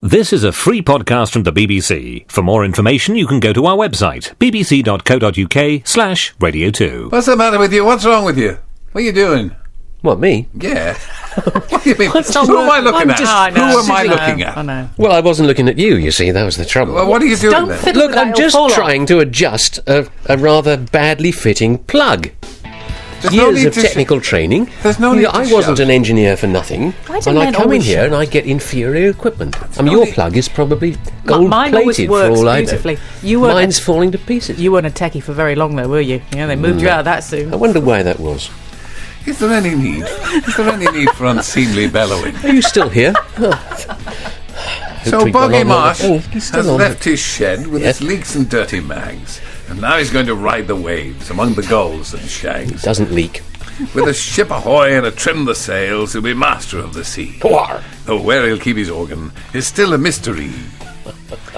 This is a free podcast from the BBC. For more information, you can go to our website, bbc.co.uk/Radio 2. What's the matter with you? What's wrong with you? What are you doing? What, me? Yeah. What do you mean? Who What's am I looking at? just- Who am I looking at? I know. Well, I wasn't looking at you, you see, that was the trouble. Well, what are you doing Don't then? fiddle Look, with that, I'm it'll just fall off. trying to adjust a rather badly fitting plug. There's no Years need of to technical training. There's no need to I wasn't shout. an engineer for nothing. Why do And I men come in always here shout? and I get inferior equipment. no your need- plug is probably Mine always gold-plated for works all I know. beautifully. You weren't Mine's falling to pieces. You weren't a techie for very long, though, were you? Yeah, they moved you out of that soon. I wonder why that was. Is there any need? Is there any need for unseemly bellowing? Are you still here? So we'd gone Boggy on Marsh longer. Oh, he's still has on. left his shed with Yes. its leaks and dirty mags, and now he's going to ride the waves among the gulls and shags. Doesn't leak. With a ship ahoy and a trim the sails, he'll be master of the sea. Pwar. Though where he'll keep his organ is still a mystery.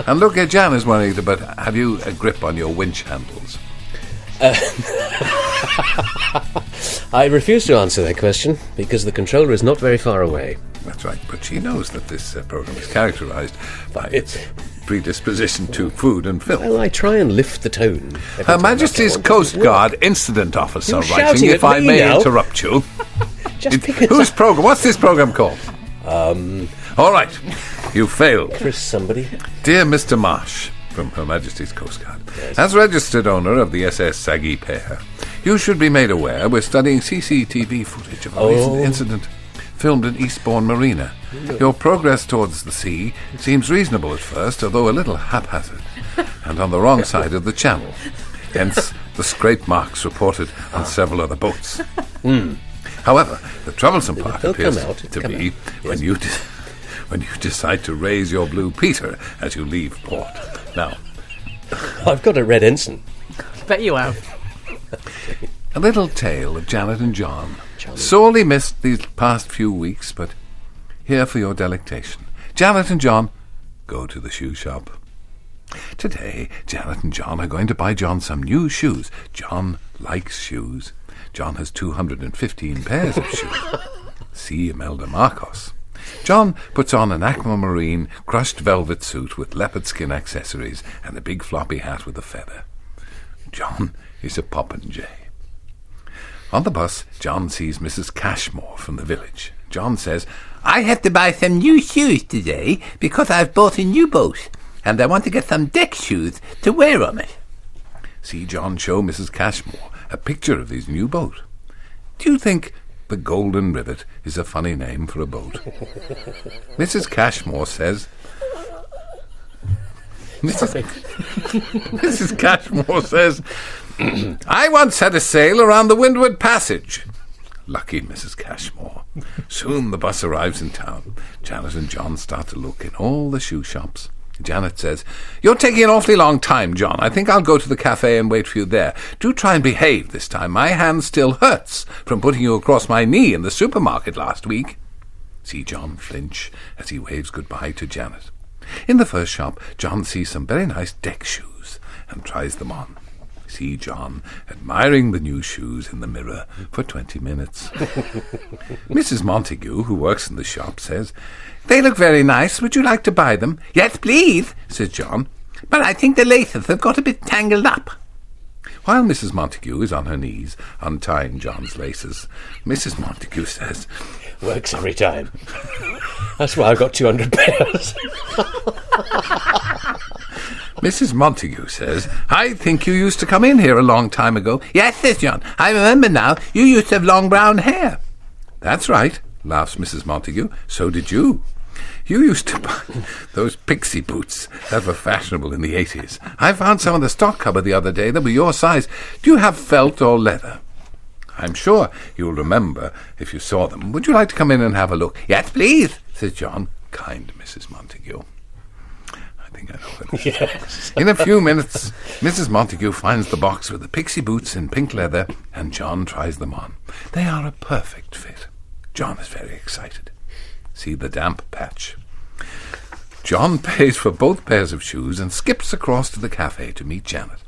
And look, Jan is worried about have you a grip on your winch handles? I refuse to answer that question because the controller is not very far away. That's right, but she knows that this programme is characterised by its predisposition to food and film. Well, I try and lift the tone. every Her time I Majesty's can. Coast Guard Incident Officer You're writing, shouting if at I me may now. interrupt you. Just pick it Whose up. programme? What's this programme called? All right, you failed. Chris, somebody. Dear Mr. Marsh, from Her Majesty's Coast Guard, as registered owner of the SS Saggy Pair, you should be made aware we're studying CCTV footage of a recent incident filmed in Eastbourne Marina. Your progress towards the sea seems reasonable at first, although a little haphazard, and on the wrong side of the channel. Hence, the scrape marks reported on several other boats. However, the troublesome part They'll appears come out. to Come be when you decide to raise your blue Peter as you leave port. Now, I've got a red ensign. Bet you have. a little tale of Janet and John. Sorely missed these past few weeks, but here for your delectation. Janet and John go to the shoe shop. Today, Janet and John are going to buy John some new shoes. John likes shoes. John has 215 pairs of shoes. See Imelda Marcos. John puts on an aquamarine crushed velvet suit with leopard skin accessories and a big floppy hat with a feather. John is a popinjay. On the bus, John sees Mrs. Cashmore from the village. John says, I have to buy some new shoes today because I've bought a new boat and I want to get some deck shoes to wear on it. see John show Mrs. Cashmore a picture of his new boat. Do you think the Golden Rivet is a funny name for a boat? Mrs. Cashmore says... Mrs. Cashmore says, I once had a sail around the Windward Passage. Lucky Mrs. Cashmore. Soon the bus arrives in town. Janet and John start to look in all the shoe shops. Janet says, You're taking an awfully long time, John. I think I'll go to the cafe and wait for you there. Do try and behave this time. My hand still hurts from putting you across my knee in the supermarket last week. See John flinch as he waves goodbye to Janet. In the first shop, John sees some very nice deck shoes and tries them on. See John admiring the new shoes in the mirror for 20 minutes. Mrs. Montague, who works in the shop, says, They look very nice. Would you like to buy them? Yes, please, Says John. but I think the laces have got a bit tangled up. While Mrs. Montague is on her knees untying John's laces, Mrs. Montague says, Works every time. That's why I've got 200 pairs. Mrs. Montague says, I think you used to come in here a long time ago. Yes, says John, I remember now, you used to have long brown hair. That's right, laughs Mrs. Montague. So did you. You used to buy those pixie boots that were fashionable in the 80s. I found some in the stock cupboard the other day that were your size. Do you have felt or leather? I'm sure you'll remember if you saw them. Would you like to come in and have a look? Yes, please. Says John, kind Mrs. Montague. I think I know what it is. Yes. In a few minutes, Mrs. Montague finds the box with the pixie boots in pink leather, and John tries them on. They are a perfect fit. John is very excited. See the damp patch. John pays for both pairs of shoes and skips across to the cafe to meet Janet.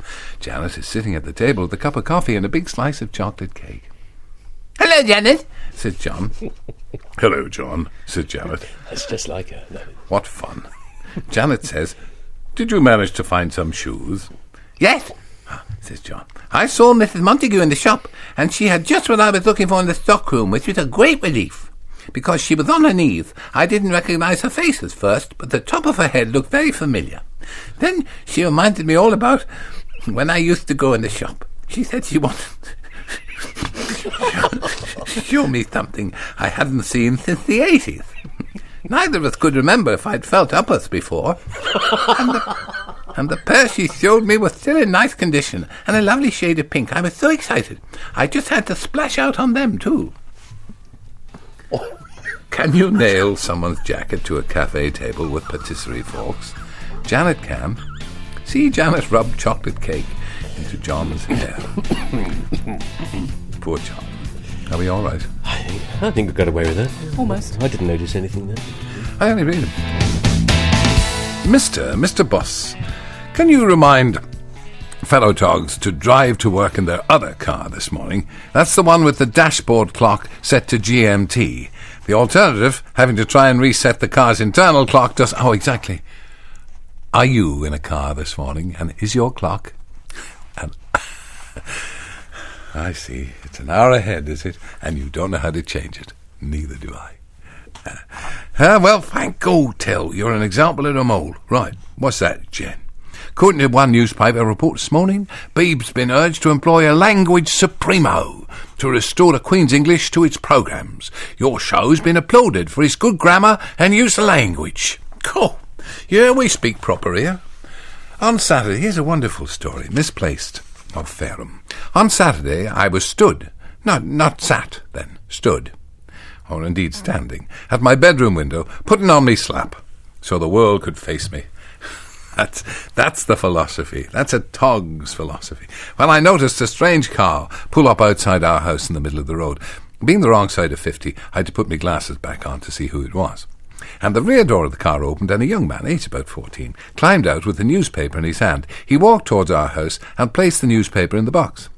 Janet is sitting at the table with a cup of coffee and a big slice of chocolate cake. Hello, Janet. Said John. Hello, John, said Janet. That's just like her. No. What fun. Janet says, "Did you manage to find some shoes?" Yes, Says John. I saw Mrs. Montague in the shop, and she had just what I was looking for in the stockroom, which was a great relief. Because she was on her knees, I didn't recognise her face at first, but the top of her head looked very familiar. Then she reminded me all about when I used to go in the shop. She said she wanted to show me something I hadn't seen since the 80s. Neither of us could remember if I'd felt uppers before. And the pair she showed me was still in nice condition, and a lovely shade of pink. I was so excited, I just had to splash out on them too. Can you nail someone's jacket to a cafe table with patisserie forks? Janet can. See Janet rub chocolate cake into John's hair. Poor John. Are we all right? I think we got away with that. Almost. I didn't notice anything there. I only read it. Mr. Boss, can you remind fellow togs to drive to work in their other car this morning? That's the one with the dashboard clock set to GMT. The alternative, having to try and reset the car's internal clock, does... Oh, exactly. Are you in a car this morning, and is your clock... And I see. It's an hour ahead, is it? And you don't know how to change it. Neither do I. Well, thank God, Tell. You're an example of a mole. Right, what's that, Jen? According to one newspaper report this morning, Beeb's been urged to employ a language supremo to restore the Queen's English to its programmes. Your show's been applauded for its good grammar and use of language. Cool. Yeah, we speak proper here. On Saturday, here's a wonderful story, misplaced, of Fareham. On Saturday, I was stood, not sat then, stood, or indeed standing, at my bedroom window, putting on me slap, so the world could face me. That's the philosophy. That's a tog's philosophy. Well, I noticed a strange car pull up outside our house in the middle of the road. Being the wrong side of 50, I had to put my glasses back on to see who it was. And the rear door of the car opened, and a young man, aged about 14, climbed out with a newspaper in his hand. He walked towards our house and placed the newspaper in the box.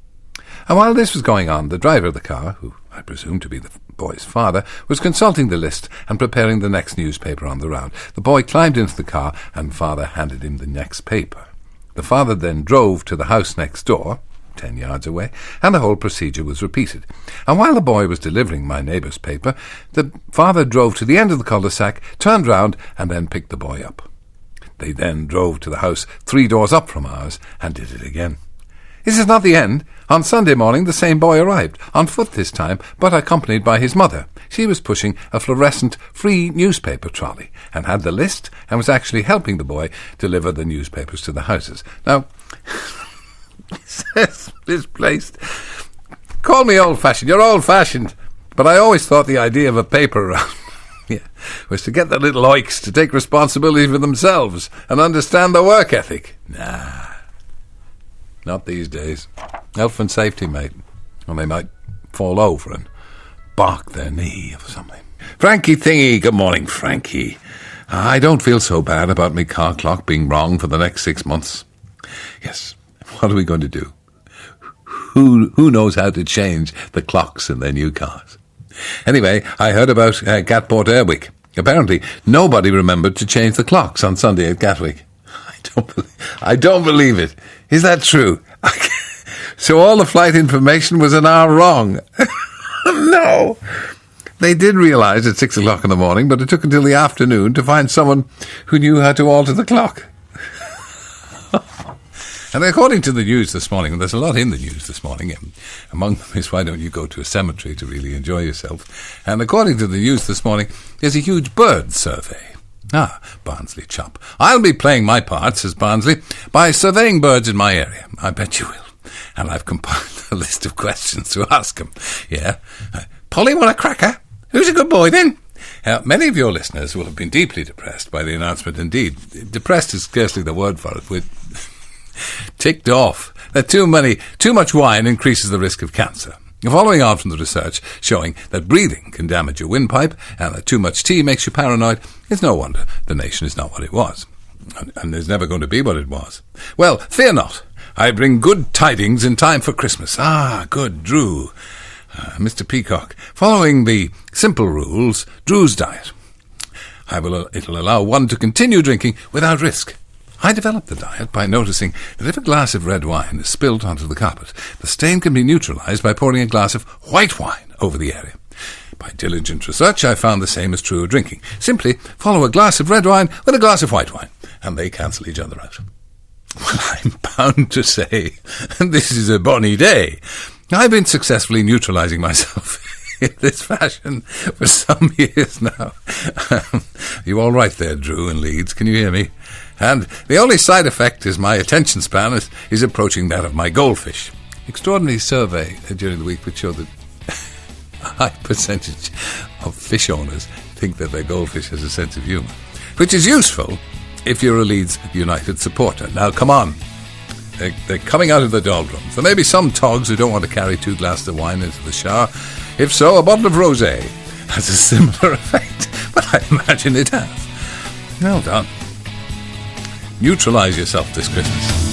And while this was going on, the driver of the car, who I presume to be the boy's father, was consulting the list and preparing the next newspaper on the route. The boy climbed into the car, and father handed him the next paper. The father then drove to the house next door, 10 yards away, and the whole procedure was repeated. And while the boy was delivering my neighbour's paper, the father drove to the end of the cul-de-sac, turned round, and then picked the boy up. They then drove to the house 3 doors up from ours and did it again. This is not the end. On Sunday morning, the same boy arrived, on foot this time, but accompanied by his mother. She was pushing a fluorescent free newspaper trolley, and had the list, and was actually helping the boy deliver the newspapers to the houses. Now, it says misplaced. Call me old-fashioned. You're old-fashioned. But I always thought the idea of a paper around was to get the little oiks to take responsibility for themselves and understand the work ethic. Nah. Not these days. Health and safety, mate. Or they might fall over and bark their knee or something. Frankie Thingy, good morning, Frankie. I don't feel so bad about me car clock being wrong for the next 6 months. Yes, what are we going to do? Who knows how to change the clocks in their new cars? Anyway, I heard about Gatport Airwick. Apparently, nobody remembered to change the clocks on Sunday at Gatwick. I don't believe it. Is that true? So all the flight information was an hour wrong. No. They did realise at 6 o'clock in the morning, but it took until the afternoon to find someone who knew how to alter the clock. And according to the news this morning, and there's a lot in the news this morning, among them is why don't you go to a cemetery to really enjoy yourself. And according to the news this morning, there's a huge bird survey. Barnsley chap. I'll be playing my part, says Barnsley, by surveying birds in my area. I bet you will. And I've compiled a list of questions to ask them. Yeah. Polly want a cracker? Who's a good boy then? Many of your listeners will have been deeply depressed by the announcement. Indeed, depressed is scarcely the word for it. We're ticked off that too much wine increases the risk of cancer. Following on from the research showing that breathing can damage your windpipe and that too much tea makes you paranoid, it's no wonder the nation is not what it was. And is never going to be what it was. Well, fear not. I bring good tidings in time for Christmas. Good, Drew. Mr. Peacock. Following the simple rules, Drew's diet. It'll allow one to continue drinking without risk. I developed the diet by noticing that if a glass of red wine is spilt onto the carpet, the stain can be neutralized by pouring a glass of white wine over the area. By diligent research, I found the same is true of drinking. Simply follow a glass of red wine with a glass of white wine, and they cancel each other out. Well, I'm bound to say, this is a bonny day. I've been successfully neutralizing myself in this fashion for some years now. You all right there, Drew in Leeds? Can you hear me? And the only side effect is my attention span is approaching that of my goldfish. Extraordinary survey during the week which showed that a high percentage of fish owners think that their goldfish has a sense of humour, which is useful if you're a Leeds United supporter. Now, come on. They're coming out of the doldrums. There may be some togs who don't want to carry 2 glasses of wine into the shower. If so, a bottle of rosé has a similar effect. But I imagine it has. Well done. Neutralise yourself this Christmas.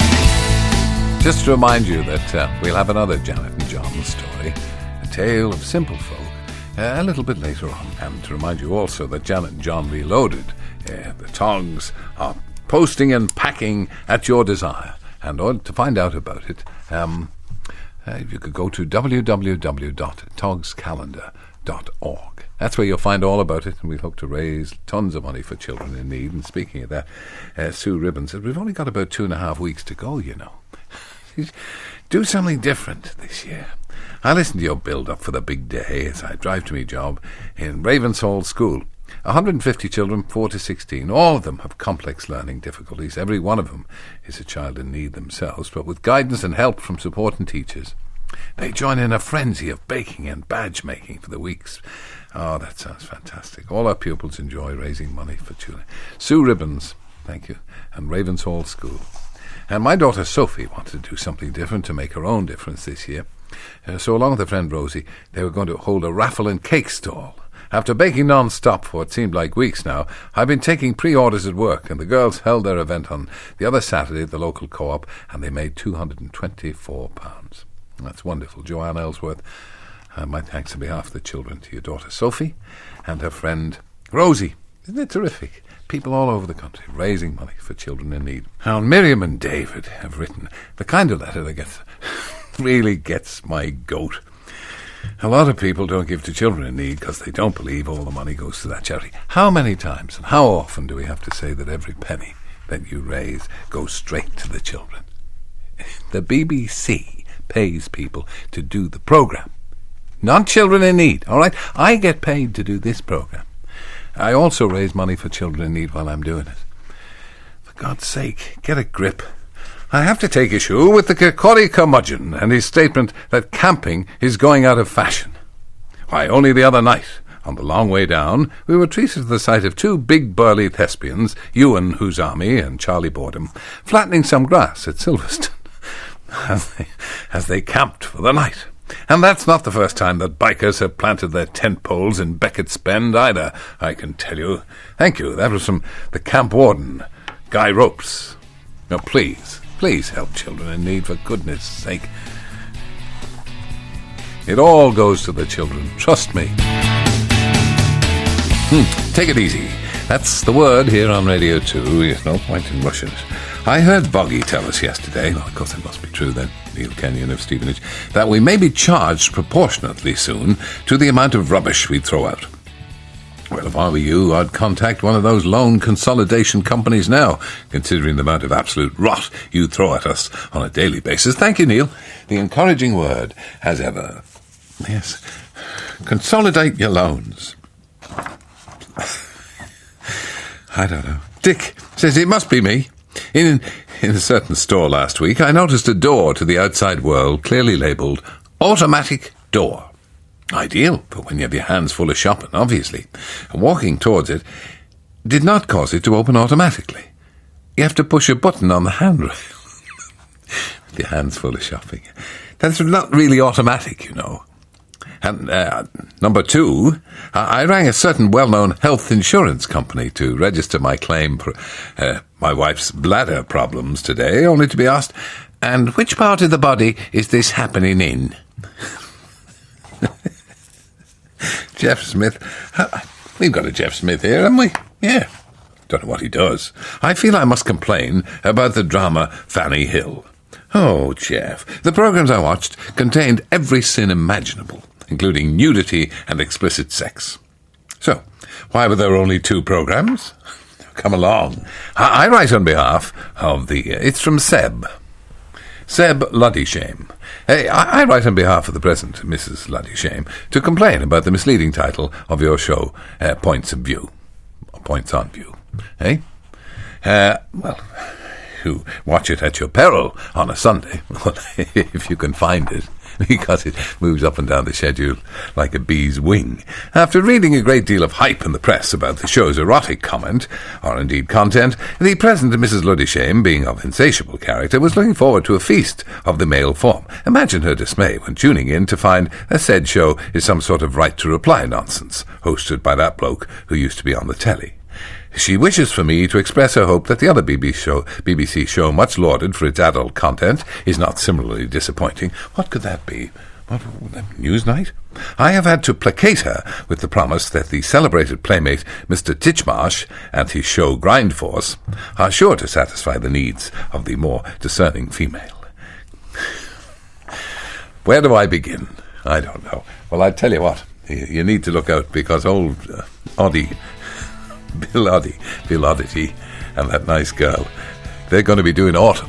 Just to remind you that we'll have another Janet and John story, a tale of simple folk, a little bit later on. And to remind you also that Janet and John Reloaded, the togs are posting and packing at your desire. And to find out about it, you could go to www.togscalendar.org. That's where you'll find all about it, and we hope to raise tons of money for children in need. And speaking of that, Sue Ribbon said, we've only got about 2.5 weeks to go, you know. Do something different this year. I listen to your build-up for the big day as I drive to my job in Ravensall School. 150 children, 4 to 16. All of them have complex learning difficulties. Every one of them is a child in need themselves, but with guidance and help from supporting teachers, they join in a frenzy of baking and badge making for the weeks. Oh, that sounds fantastic. All our pupils enjoy raising money for children. Sue Ribbons, thank you, and Ravensall School. And my daughter Sophie wanted to do something different to make her own difference this year. So along with her friend Rosie, they were going to hold a raffle and cake stall. After baking non-stop for what seemed like weeks now, I've been taking pre-orders at work, and the girls held their event on the other Saturday at the local co-op, and they made £224. That's wonderful. Joanne Ellsworth, my thanks on behalf of the children to your daughter Sophie and her friend Rosie. Isn't it terrific? People all over the country raising money for children in need. Now, Miriam and David have written the kind of letter that really gets my goat. A lot of people don't give to children in need because they don't believe all the money goes to that charity. How many times and how often do we have to say that every penny that you raise goes straight to the children? The BBC pays people to do the programme, not children in need, all right? I get paid to do this programme. I also raise money for children in need while I'm doing it. For God's sake, get a grip. I have to take issue with the Kirkcaldy curmudgeon and his statement that camping is going out of fashion. Why, only the other night, on the long way down, we were treated to the sight of 2 big burly thespians, Ewan Husami and Charlie Boredom, flattening some grass at Silverstone as they camped for the night. And that's not the first time that bikers have planted their tent poles in Beckett's Bend either, I can tell you. Thank you. That was from the camp warden, Guy Ropes. Now, please help children in need, for goodness sake. It all goes to the children, trust me. Take it easy. That's the word here on Radio 2. There's no point in rushing it. I heard Boggy tell us yesterday, well, of course it must be true then, Neil Kenyon of Stevenage, that we may be charged proportionately soon to the amount of rubbish we throw out. Well, if I were you, I'd contact one of those loan consolidation companies now, considering the amount of absolute rot you throw at us on a daily basis. Thank you, Neil. The encouraging word, as ever. Yes. Consolidate your loans. I don't know. Dick says it must be me. In a certain store last week, I noticed a door to the outside world clearly labelled automatic door. Ideal for when you have your hands full of shopping, obviously. And walking towards it did not cause it to open automatically. You have to push a button on the handrail. With your hands full of shopping. That's not really automatic, you know. And number 2, I rang a certain well-known health insurance company to register my claim for my wife's bladder problems today, only to be asked, and which part of the body is this happening in? Jeff Smith. We've got a Jeff Smith here, haven't we? Yeah, don't know what he does. I feel I must complain about the drama Fanny Hill. Oh, Jeff, the programs I watched contained every sin imaginable, including nudity and explicit sex. So, why were there only 2 programs? Come along. I write on behalf of it's from Seb. Seb Luddishame. I write on behalf of the present Mrs. Luddishame to complain about the misleading title of your show, Points of View. Points on View. Well, you watch it at your peril on a Sunday, if you can find it, because it moves up and down the schedule like a bee's wing. After reading a great deal of hype in the press about the show's erotic comment, or indeed content, the present Mrs. Luddishame, being of insatiable character, was looking forward to a feast of the male form. Imagine her dismay when tuning in to find a said show is some sort of right-to-reply nonsense, hosted by that bloke who used to be on the telly. She wishes for me to express her hope that the other BBC show, much lauded for its adult content, is not similarly disappointing. What could that be? What, Newsnight? I have had to placate her with the promise that the celebrated playmate Mr. Titchmarsh and his show Grindforce are sure to satisfy the needs of the more discerning female. Where do I begin? I don't know. Well, I tell you what, you need to look out, because old Bill Oddity and that nice girl, they're going to be doing autumn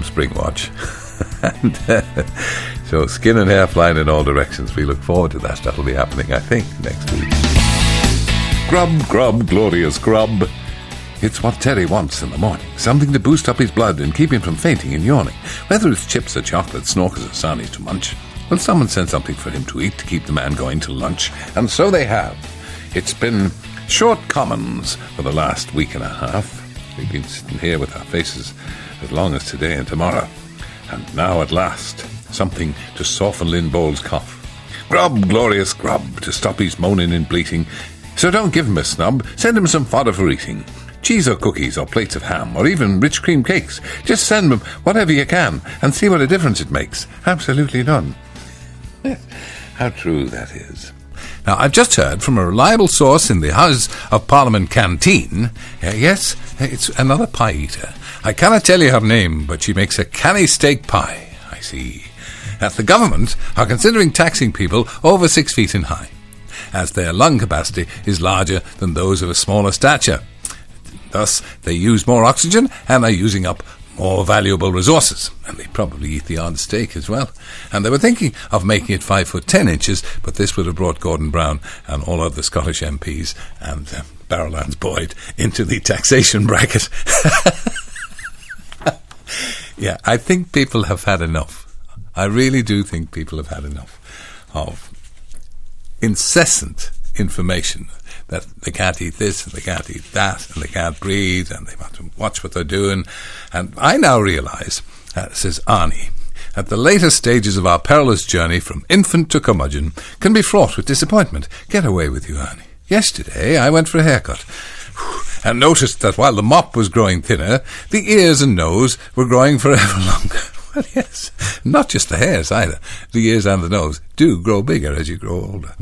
spring watch. And so skin and hair flying in all directions. We look forward to that. That'll be happening, I think, next week. Grub, glorious grub. It's what Terry wants in the morning. Something to boost up his blood and keep him from fainting and yawning. Whether it's chips or chocolate, snorkers or sarnies to munch. Will someone send something for him to eat to keep the man going till lunch? And so they have. It's been short commons for the last week and a half. We've been sitting here with our faces as long as today and tomorrow. And now at last, something to soften Lynn Bowles' cough. Grub, glorious grub, to stop his moaning and bleating. So don't give him a snub, send him some fodder for eating. Cheese or cookies or plates of ham or even rich cream cakes. Just send him whatever you can and see what a difference it makes. Absolutely none. How true that is. Now, I've just heard from a reliable source in the House of Parliament canteen. Yes, it's another pie eater. I cannot tell you her name, but she makes a canny steak pie. I see. That the government are considering taxing people over 6 feet in height, as their lung capacity is larger than those of a smaller stature. Thus, they use more oxygen and are using up more valuable resources, and they probably eat the odd steak as well. And they were thinking of making it 5 foot 10 inches, but this would have brought Gordon Brown and all of the Scottish MPs and Barrowlands Boyd into the taxation bracket. Yeah, I think people have had enough. I really do think people have had enough of incessant information that they can't eat this and they can't eat that and they can't breathe and they want to watch what they're doing. And I now realise, says Arnie, that the later stages of our perilous journey from infant to curmudgeon can be fraught with disappointment. Get away with you, Arnie. Yesterday I went for a haircut and noticed that while the mop was growing thinner, the ears and nose were growing forever longer. Well, yes, not just the hairs either. The ears and the nose do grow bigger as you grow older.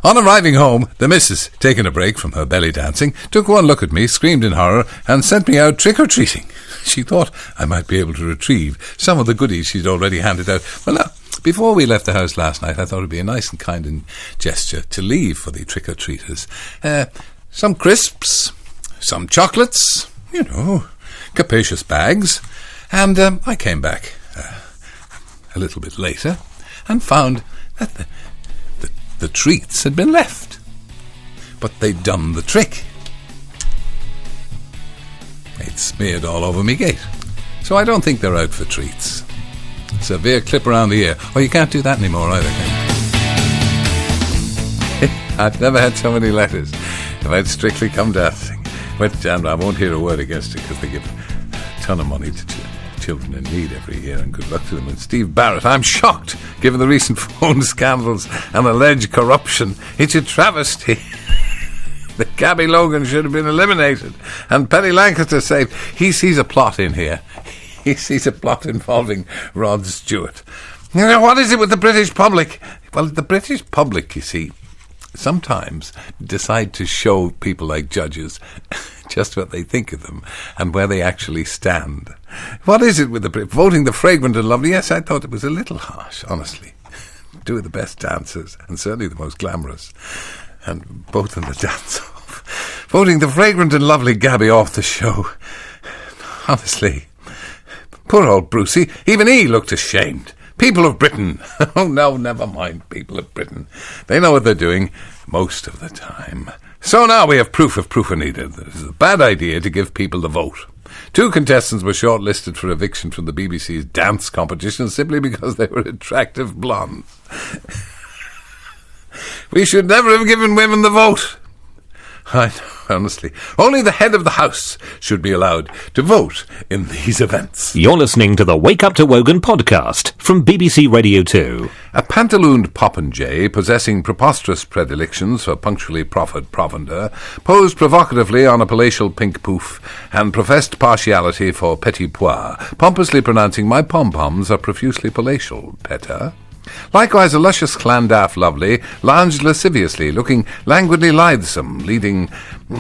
On arriving home, the missus, taking a break from her belly dancing, took one look at me, screamed in horror, and sent me out trick-or-treating. She thought I might be able to retrieve some of the goodies she'd already handed out. Well, now, before we left the house last night, I thought it would be a nice and kind gesture to leave for the trick-or-treaters. Some crisps, some chocolates, capacious bags. And I came back a little bit later and found that the treats had been left. But they'd done the trick. They'd smeared all over me gate. So I don't think they're out for treats. Severe clip around the ear. Oh, you can't do that anymore either, can you? I've never had so many letters about Strictly Come Dancing. But I won't hear a word against it because they give a ton of money to children in need every year, and good luck to them. And Steve Barrett, I'm shocked, given the recent phone scandals and alleged corruption. It's a travesty. The Gabby Logan should have been eliminated, and Penny Lancaster saved. He sees a plot in here. He sees a plot involving Rod Stewart. What is it with the British public? Well, the British public, you see, sometimes decide to show people like judges just what they think of them and where they actually stand. What is it with voting the fragrant and lovely? Yes, I thought it was a little harsh, honestly. Two of the best dancers, and certainly the most glamorous, and both in the dance-off. Voting the fragrant and lovely Gabby off the show. Honestly, poor old Brucey, even he looked ashamed. People of Britain. Oh, no, never mind, people of Britain. They know what they're doing most of the time. So now we have proof of proof are needed. It is a bad idea to give people the vote. 2 contestants were shortlisted for eviction from the BBC's dance competition simply because they were attractive blondes. We should never have given women the vote. I know, honestly. Only the head of the house should be allowed to vote in these events. You're listening to the Wake Up to Wogan podcast from BBC Radio 2. A pantalooned popinjay possessing preposterous predilections for punctually proffered provender posed provocatively on a palatial pink poof and professed partiality for petit pois, pompously pronouncing my pom-poms are profusely palatial, petter. Likewise, a luscious Clondaff lovely lounged lasciviously, looking languidly lithesome, leading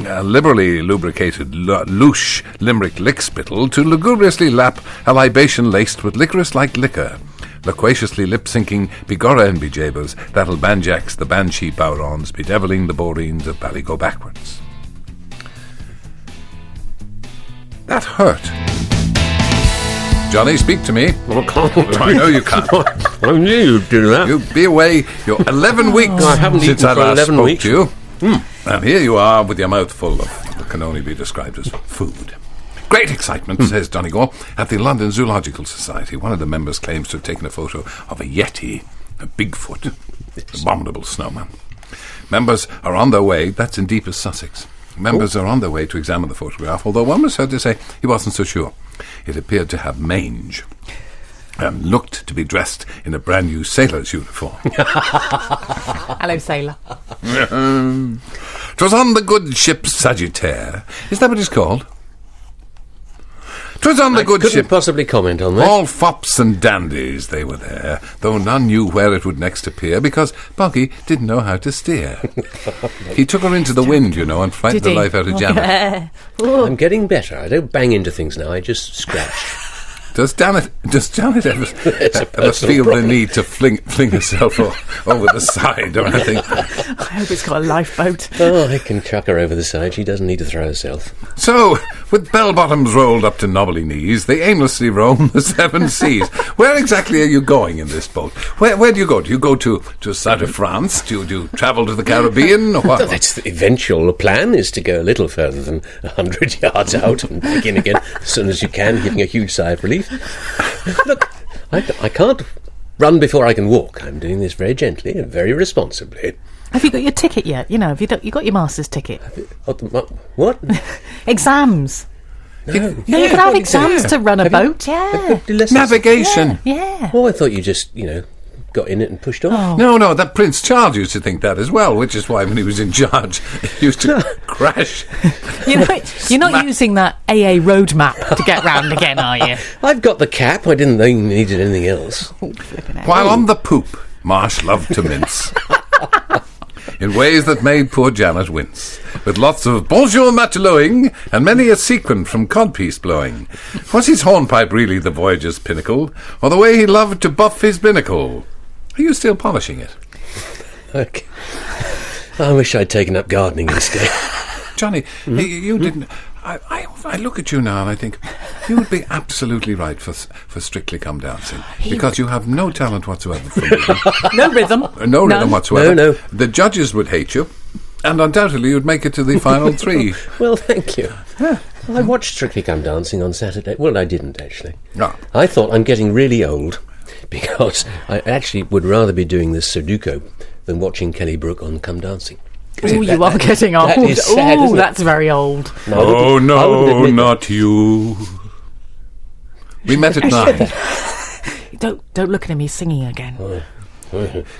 a liberally lubricated louche Limerick lickspittle to lugubriously lap a libation laced with licorice-like liquor, loquaciously lip-syncing Begorra and Bejabers, that'll banjax the banshee bowrons, bedeviling the boreens of Ballygo backwards. That hurt. Johnny, speak to me. I know you can't. I knew you'd do that. You'll be away. You're 11 weeks I haven't since eaten I for last 11 spoke weeks. to you. And here you are with your mouth full of what can only be described as food. Great excitement, says Donegal, at the London Zoological Society. One of the members claims to have taken a photo of a Yeti, a Bigfoot, abominable snowman. Members are on their way, that's in deepest Sussex. Members are on their way to examine the photograph, although one was heard to say he wasn't so sure. It appeared to have mange and looked to be dressed in a brand new sailor's uniform. Hello, sailor. 'Twas on the good ship Sagittaire. Is that what it's called? 'Twas on the good couldn't ship. possibly comment on that. All fops and dandies they were there, though none knew where it would next appear, because Boggy didn't know how to steer. He took her into the wind, you know, and frightened Did the he? life out of Janet. I'm getting better. I don't bang into things now. I just scratch. Does Janet ever personal feel problem. the need to fling herself over the side or anything? I hope it's got a lifeboat. Oh, I can chuck her over the side. She doesn't need to throw herself. So, with bell-bottoms rolled up to knobbly knees, they aimlessly roam the 7 seas. Where exactly are you going in this boat? Where do you go? Do you go to south of France? Do you travel to the Caribbean? Or what? That's the eventual plan, is to go a little further than 100 yards out and back in again as soon as you can, giving a huge sigh of relief. Look, I can't run before I can walk. I'm doing this very gently and very responsibly. Have you got your ticket yet? You know, have you got your master's ticket? What? Exams. No. Yeah, you can have exams to run a boat. Yeah. Navigation. Yeah. Oh, I thought you just, got in it and pushed off. No, that Prince Charles used to think that as well, which is why when he was in charge, he used to crash. You're not using that AA roadmap to get round again, are you? I've got the cap. I didn't think you needed anything else. While on the poop, Marsh loved to mince. In ways that made poor Janet wince, with lots of bonjour mateloting and many a sequin from codpiece blowing. Was his hornpipe really the voyager's pinnacle, or the way he loved to buff his binnacle? Are you still polishing it? Okay. I wish I'd taken up gardening instead. Johnny, you didn't... I look at you now and I think you would be absolutely right for Strictly Come Dancing, because you have no talent whatsoever for rhythm. No rhythm. No rhythm whatsoever. No. The judges would hate you, and undoubtedly you'd make it to the final 3. Well, thank you. I watched Strictly Come Dancing on Saturday. Well, I didn't, actually. No. I thought I'm getting really old, because I actually would rather be doing this Sudoku than watching Kelly Brook on Come Dancing. Oh, you are getting old. That is sad, isn't it? That's very old. Oh, no, not you. We met at 9. Don't look at him. He's singing again.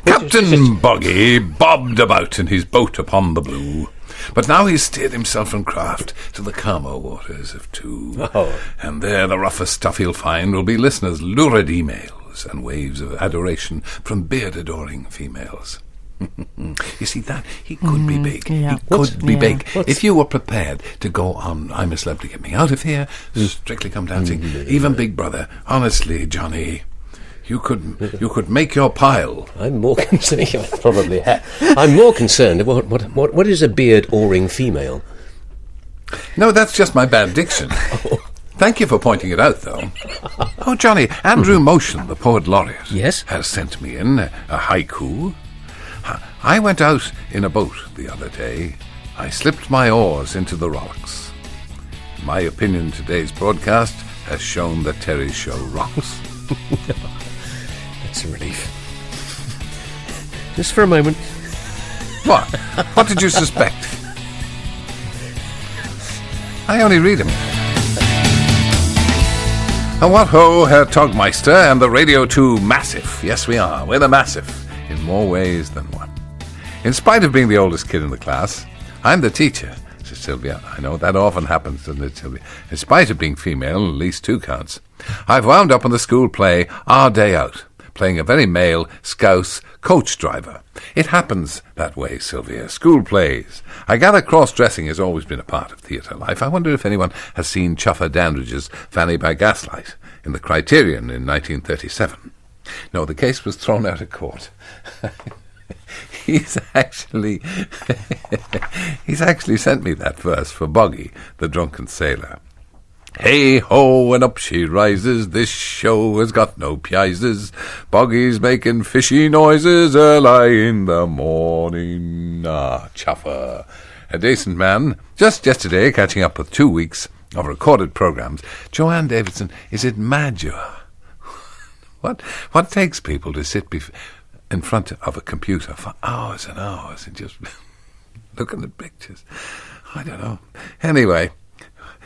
Captain Boggy bobbed about in his boat upon the blue, but now he's steered himself from craft to the calmer waters of Two. And there the roughest stuff he'll find will be listeners' lurid emails and waves of adoration from beard-adoring females. You see that? He could be big. yeah. He could be Yeah. big. If you were prepared to go on I'm a Celebrity, Get Me Out of Here, Strictly Come Dancing, even Big Brother, honestly, Johnny, you could make your pile. I'm more concerned. I probably have. I'm more concerned. What is a beard-oaring female? No, that's just my bad diction. Thank you for pointing it out, though. Oh, Johnny, Andrew Motion, the poet laureate, Yes? has sent me in a haiku. I went out in a boat the other day. I slipped my oars into the rocks. In my opinion, today's broadcast has shown that Terry's show rocks. That's a relief. Just for a moment. What? What did you suspect? I only read him. And what ho, Herr Togmeister and the Radio 2 Massive. Yes, we are. We're the Massive in more ways than one. In spite of being the oldest kid in the class, I'm the teacher, says Sylvia. I know that often happens, doesn't it, Sylvia? In spite of being female, at least 2 counts. I've wound up on the school play Our Day Out, playing a very male Scouse coach driver. It happens that way, Sylvia. School plays. I gather cross-dressing has always been a part of theatre life. I wonder if anyone has seen Chuffer Dandridge's Fanny by Gaslight in the Criterion in 1937. No, the case was thrown out of court. He's actually sent me that verse for Boggy, the drunken sailor. Hey ho, and up she rises, this show has got no prizes. Boggy's making fishy noises early in the morning. Ah, Chuffer. A decent man. Just yesterday, catching up with 2 weeks of recorded programmes. Joanne Davidson, is it mad you are? What takes people to sit in front of a computer for hours and hours and just looking at pictures? I don't know. Anyway,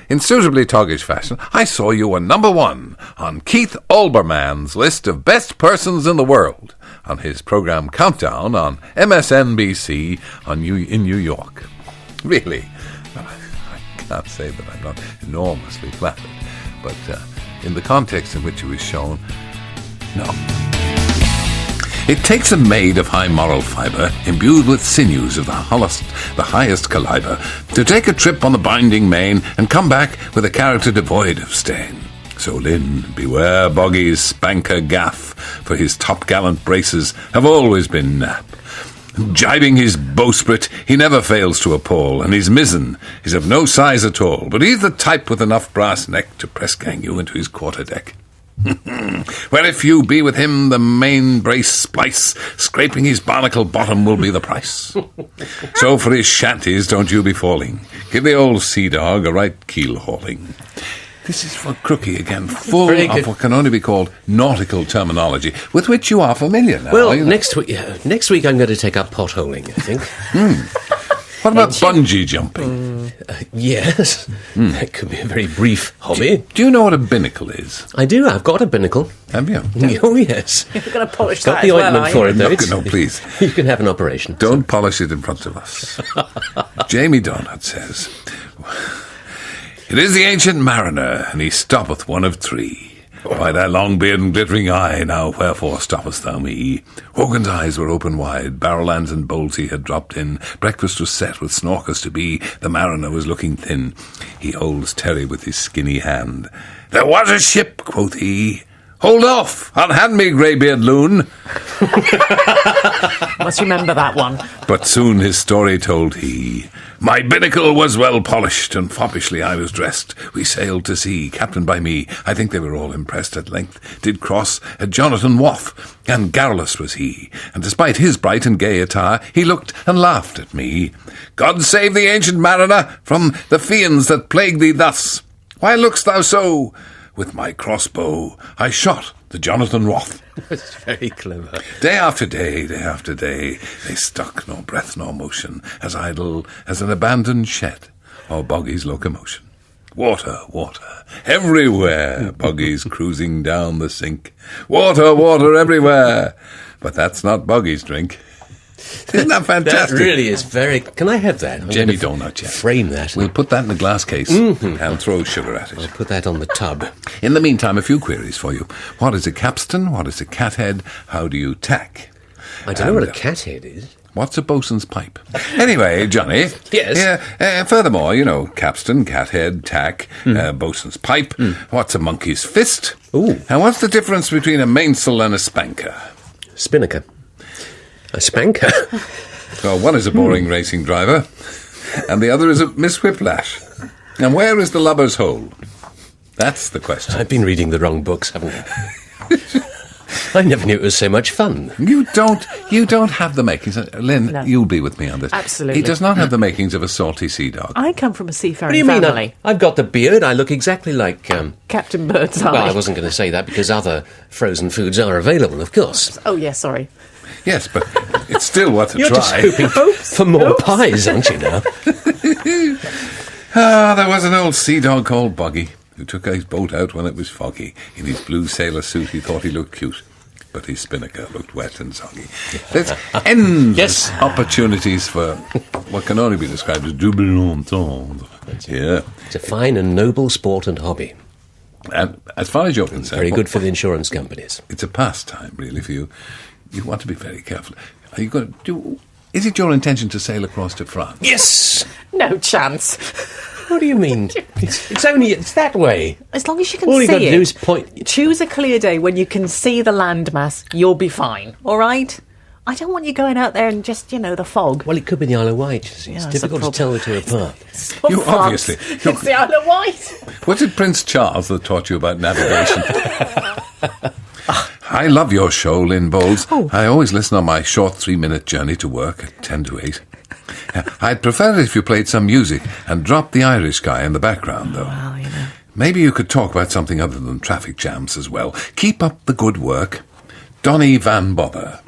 in suitably toggish fashion, I saw you were number 1 on Keith Olbermann's list of best persons in the world on his programme Countdown on MSNBC in New York. Really, I can't say that I'm not enormously flattered, but in the context in which it was shown, no. It takes a maid of high moral fibre, imbued with sinews of the highest calibre, to take a trip on the binding main and come back with a character devoid of stain. So, Lynn, beware Boggy's spanker gaff, for his top-gallant braces have always been nap. Jibing his bowsprit, he never fails to appall, and his mizzen is of no size at all, but he's the type with enough brass neck to press-gang you into his quarter-deck. Well, if you be with him, the main brace splice, scraping his barnacle bottom will be the price. So for his shanties, don't you be falling. Give the old sea dog a right keel hauling. This is for Crookie again, full of what can only be called nautical terminology, with which you are familiar now. Well, next week I'm going to take up potholing, I think. What about bungee jumping? Yes. That could be a very brief hobby. Do you know what a binnacle is? I do. I've got a binnacle. Have you? Oh, yes. You're going to polish Got that the as well, ointment are for you? it, though. No, please. You can have an operation. Don't polish it in front of us. Jamie Donut says, it is the ancient mariner, and he stoppeth one of 3. By thy long beard and glittering eye, now wherefore stoppest thou me? Wogan's eyes were open wide, barrel-lands and bowls he had dropped in. Breakfast was set with snorkers to be, the mariner was looking thin. He holds Terry with his skinny hand. There was a ship, quoth he. Hold off, unhand me, greybeard loon. Must remember that one. But soon his story told he. My binnacle was well polished, and foppishly I was dressed. We sailed to sea, captained by me. I think they were all impressed. At length did cross a Jonathan Waff, and garrulous was he. And despite his bright and gay attire, he looked and laughed at me. God save the ancient mariner from the fiends that plague thee thus. Why look'st thou so? With my crossbow I shot the Jonathan Roth. That's very clever. Day after day, they stuck nor breath nor motion, as idle as an abandoned shed or Boggy's locomotion. Water, water, everywhere, Boggy's cruising down the sink. Water, water, everywhere. But that's not Boggy's drink. Isn't that fantastic? That really is very... Can I have that? Jamie Donut, yes. Frame that. We'll put that in a glass case and throw sugar at it. I'll put that on the tub. In the meantime, a few queries for you. What is a capstan? What is a cathead? How do you tack? I don't know what a cathead is. What's a bosun's pipe? Anyway, Johnny. Yes? Furthermore, capstan, cathead, tack, bosun's pipe. What's a monkey's fist? Ooh. And what's the difference between a mainsail and a spanker? Spinnaker. A spanker. Well, one is a boring racing driver, and the other is a Miss Whiplash. And where is the lubber's hole? That's the question. I've been reading the wrong books, haven't I? I never knew it was so much fun. You don't have the makings. Lynn, No. you'll be with me on this. Absolutely. He does not have the makings of a salty sea dog. I come from a What seafaring do you mean? family. I've got the beard. I look exactly like... Captain Birdseye. Well, I wasn't going to say that because other frozen foods are available, of course. Oh, yeah, sorry. Yes, but it's still worth a You're just try. hoping for more pies, aren't you now? There was an old sea dog called Boggy who took his boat out when it was foggy. In his blue sailor suit, he thought he looked cute, but his spinnaker looked wet and soggy. There's endless opportunities for what can only be described as double entendre. Yeah. It's a fine and noble sport and hobby. And as far as you're concerned, Very good for the insurance companies. it's a pastime, really, for you. You want to be very careful. Are you going to do... Is it your intention to sail across to France? Yes! No chance. What do you mean? It's that way. As long as you can All see you got to it. do is point... Choose a clear day when you can see the landmass. You'll be fine. All right? I don't want you going out there and just, the fog. Well, it could be the Isle of Wight, you see. Yeah, It's that's a difficult to tell the two apart. Oh, You France. obviously- It's the Isle of Wight. Was it Prince Charles that taught you about navigation? I love your show, Lynn Bowles. Oh. I always listen on my short 3-minute journey to work at 10 to 8. I'd prefer it if you played some music and dropped the Irish guy in the background, though. Well, Maybe you could talk about something other than traffic jams as well. Keep up the good work. Donny Van Bother.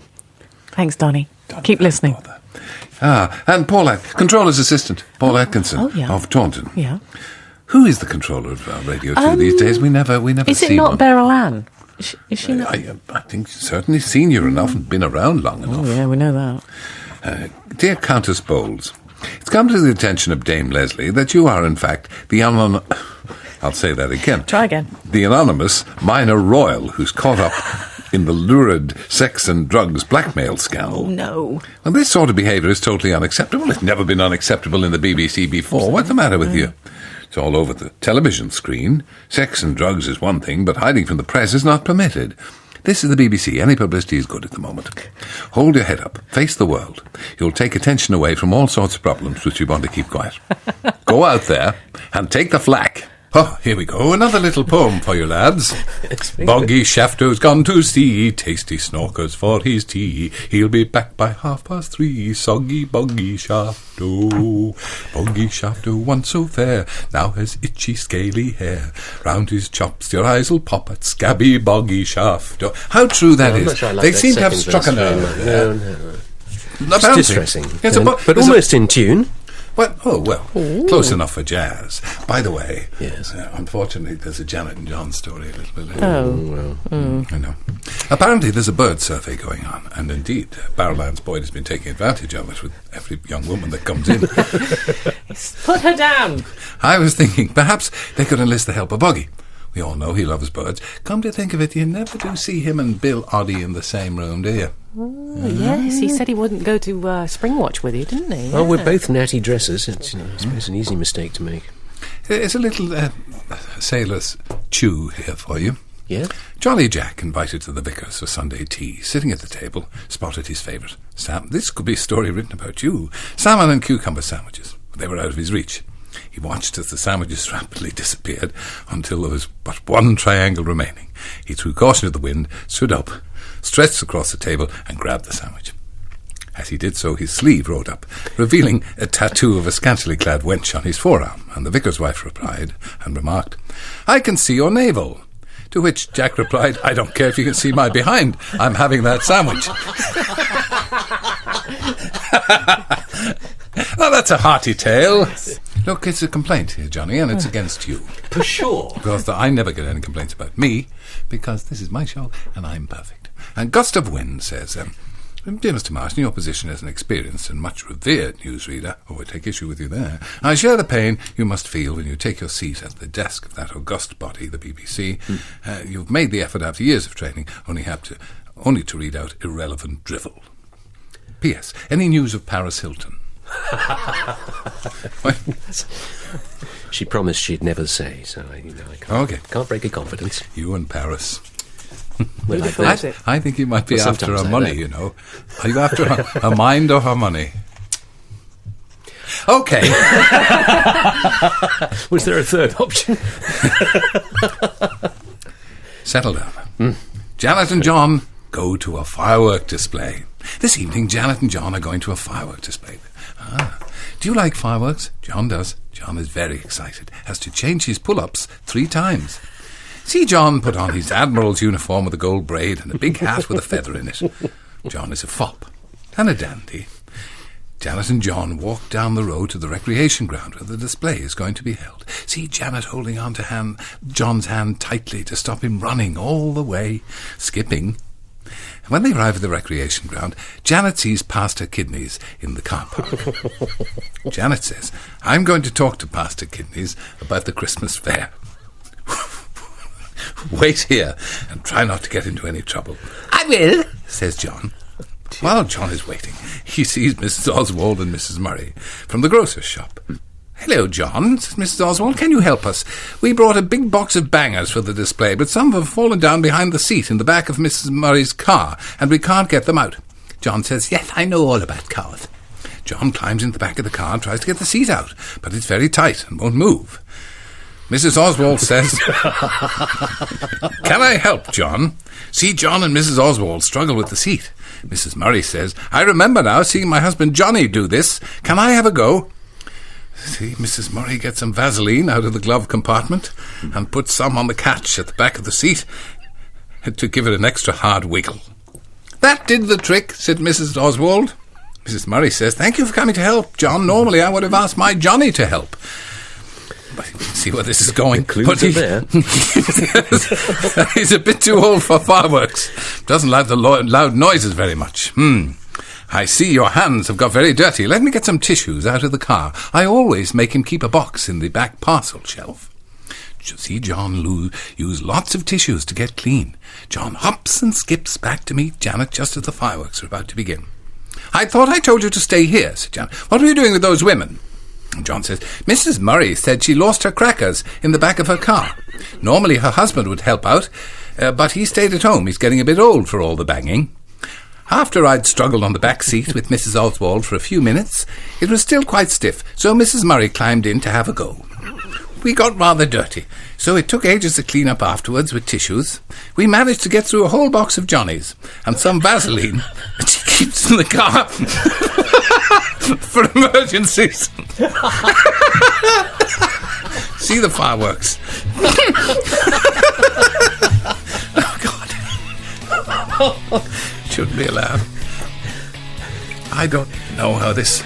Thanks, Donny. Keep listening. And Paul, Controller's Assistant, Paul Atkinson oh, yeah. of Taunton. Yeah. Who is the controller of Radio 2 these days? We never Is see it not one. Beryl Ann? Is she not? I think certainly senior enough and been around long enough. Oh, yeah, we know that. Dear Countess Bowles, it's come to the attention of Dame Leslie that you are, in fact, I'll say that again. Try again. The anonymous minor royal who's caught up in the lurid sex and drugs blackmail scandal. Oh, no. Well, this sort of behaviour is totally unacceptable. It's never been unacceptable in the BBC before. What's the matter with you? It's all over the television screen. Sex and drugs is one thing, but hiding from the press is not permitted. This is the BBC. Any publicity is good at the moment. Hold your head up. Face the world. You'll take attention away from all sorts of problems which you want to keep quiet. Go out there and take the flak. Oh, here we go. Another little poem for you, lads. Boggy Shafto's gone to sea, tasty snorkers for his tea. He'll be back by 3:30. Soggy Boggy Shafto. Boggy Shafto once so fair, now has itchy scaly hair. Round his chops your eyes'll pop at scabby Boggy Shafto. How true that I'm is. not sure I like They that seem to have second struck a verse very nerve much. there. No. It's Apparently. distressing. Yes, but there's a- almost in tune. Well, close enough for jazz. By the way, Yes. Unfortunately, there's a Janet and John story a little bit later. Oh. I know. Apparently, there's a bird survey going on, and indeed, Beryl Ann's Boyd has been taking advantage of it with every young woman that comes in. Put her down. I was thinking perhaps they could enlist the help of Boggy. We all know he loves birds. Come to think of it, you never do see him and Bill Oddie in the same room, do you? Oh, yes, he said he wouldn't go to Springwatch with you, didn't he? Well, we're Yeah. both natty dressers. It's, I suppose, an easy mistake to make. It's a little sailor's chew here for you. Yeah? Jolly Jack, invited to the vicar's for Sunday tea, sitting at the table, spotted his favourite. This could be a story written about you. Salmon and cucumber sandwiches. They were out of his reach. He watched as the sandwiches rapidly disappeared until there was but one triangle remaining. He threw caution to the wind, stood up, stretched across the table and grabbed the sandwich. As he did so, his sleeve rolled up, revealing a tattoo of a scantily clad wench on his forearm, and the vicar's wife replied and remarked, "I can see your navel." To which Jack replied, "I don't care if you can see my behind. I'm having that sandwich." Well, that's a hearty tale. Look, it's a complaint here, Johnny, and it's against you. For sure. Because I never get any complaints about me, because this is my show, and I'm perfect. And Gust of Wind says, "Dear Mr. Martin, your position as an experienced and much revered newsreader," I take issue with you there, "I share the pain you must feel when you take your seat at the desk of that august body, the BBC. You've made the effort after years of training, only to read out irrelevant drivel." P.S. Any news of Paris Hilton? She promised she'd never say, so I can't break her confidence. You and Paris. Well, I think you might be Well, after her sometimes money, you know. Are you after her mind or her money? Okay. Was there a third option? Settle down. Janet and John go to a firework display. This evening, Janet and John are going to a firework display. Do you like fireworks? John does. John is very excited. Has to change his pull-ups 3 times. See John put on his Admiral's uniform with a gold braid and a big hat with a feather in it. John is a fop and a dandy. Janet and John walk down the road to the recreation ground where the display is going to be held. See Janet holding on to John's hand tightly to stop him running all the way, skipping. When they arrive at the recreation ground, Janet sees Pastor Kidneys in the car park. Janet says, I'm going to talk to Pastor Kidneys about the Christmas fair. Wait here and try not to get into any trouble. I will, says John. While John is waiting, he sees Mrs. Oswald and Mrs. Murray from the grocer's shop. Hello, John, says Mrs. Oswald. Can you help us? We brought a big box of bangers for the display, but some have fallen down behind the seat in the back of Mrs. Murray's car, and we can't get them out. John says, yes, I know all about cars. John climbs into the back of the car and tries to get the seat out, but it's very tight and won't move. Mrs. Oswald says, can I help, John? See John and Mrs. Oswald struggle with the seat. Mrs. Murray says, I remember now seeing my husband Johnny do this. Can I have a go? See, Mrs. Murray gets some Vaseline out of the glove compartment and puts some on the catch at the back of the seat to give it an extra hard wiggle. That did the trick, said Mrs. Oswald. Mrs. Murray says, thank you for coming to help, John. Normally I would have asked my Johnny to help. But you can see where this is going. Clues are there. He's a bit too old for fireworks. Doesn't like the loud noises very much. I see your hands have got very dirty. Let me get some tissues out of the car. I always make him keep a box in the back parcel shelf. See John use lots of tissues to get clean. John hops and skips back to meet Janet just as the fireworks are about to begin. I thought I told you to stay here, said Janet. What were you doing with those women? And John says, Mrs. Murray said she lost her crackers in the back of her car. Normally her husband would help out, but he stayed at home. He's getting a bit old for all the banging. After I'd struggled on the back seat with Mrs. Oswald for a few minutes, it was still quite stiff, so Mrs. Murray climbed in to have a go. We got rather dirty, so it took ages to clean up afterwards with tissues. We managed to get through a whole box of Johnnies and some Vaseline that she keeps in the car for emergencies. See the fireworks. Oh, God. Shouldn't be allowed. I don't know how this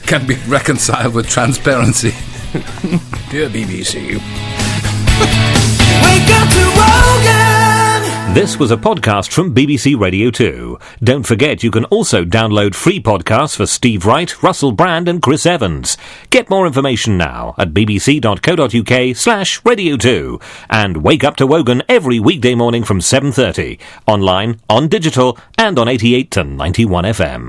can be reconciled with transparency. Dear BBC. Wake up to Wogan! This was a podcast from BBC Radio 2. Don't forget you can also download free podcasts for Steve Wright, Russell Brand and Chris Evans. Get more information now at bbc.co.uk/Radio 2 and wake up to Wogan every weekday morning from 7:30, online, on digital and on 88 to 91 FM.